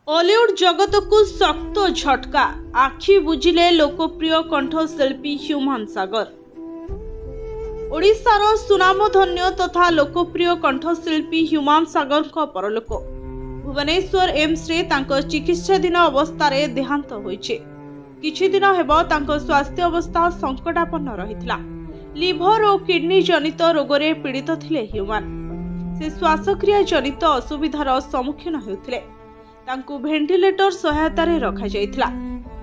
ऑलीवुड जगत को शक्त झटका आखि बुझिले लोकप्रिय कंठशिल्पी ह्यूमान सागर। ओडिशार सुनामधन्य तथा लोकप्रिय कंठशिल्पी ह्यूमान सागर का परलोक भुवनेश्वर एम्स रे तांको चिकित्साधीन अवस्था देहांत होइछे। किछि दिन हेबो तांको स्वास्थ्य अवस्था संकटापन्न रहितला। लिभर और किडनी जनित रोगरे पीड़ित थिले ह्यूमान। से श्वासक्रिया जनित असुविधार सम्मुखीन हेउथिले। तांको भेंटिलेटर सहायता रखा जाइथिला।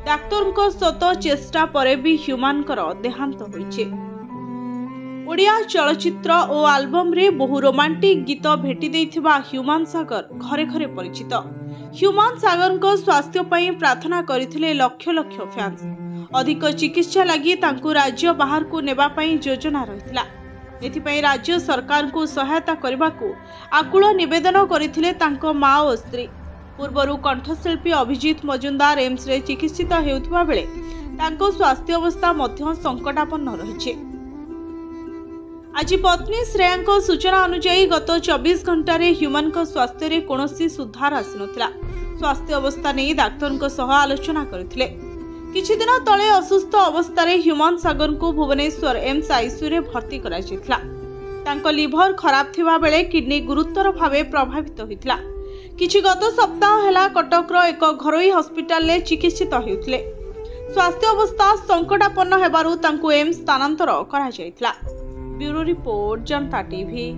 डाक्टरଙ୍କ शत चेष्टा परे भी ह्यूमान देहांत होइछे। ओडिया चलचित्र और आल्बम रे बहु रोमांटिक गीत भेटी देइथिबा ह्यूमान सागर घरे घरे परिचित। ह्यूमान सागर को स्वास्थ्य पई प्रार्थना करिथिले लक्ष लक्ष फैंस। अधिक चिकित्सा लगी तांको राज्य बाहर को नेबा पई योजना रहितला। एथिपई राज्य सरकार को सहायता करबाकू आकुल निवेदन करिथिले तांको मां और स्त्री। पूर्वरु कंठशिल्पी अभिजीत मजुमदार एम्स रे चिकित्सित हेउथबा बेले तांको स्वास्थ्य अवस्था मध्य संकटापन्न रहिछे। आज पत्नी श्रेयांको सूचना अनुसार गत 24 घंटा रे ह्यूमान को स्वास्थ्य रे कोनोसी सुधार आसिनथिला। स्वास्थ्य अवस्था नै डाक्टर सह आलोचना करथिले। किछि दिन तले असुस्थ अवस्था रे ह्यूमान सागर को भुवनेश्वर एम्स आईसीयू रे भर्ती करा जायथिला। तांको लिभर खराब थिबा बेले किडनी गुरुतर भावे प्रभावित होइथिला। किछि गत सप्ताह हेला कटकर एक घरोई हॉस्पिटल ले चिकित्सित हेउथिले। स्वास्थ्य अवस्था संकटापन्न हेबारु तांको एम्स स्थानांतर करा जायथिला। ब्यूरो रिपोर्ट जनता टीवी।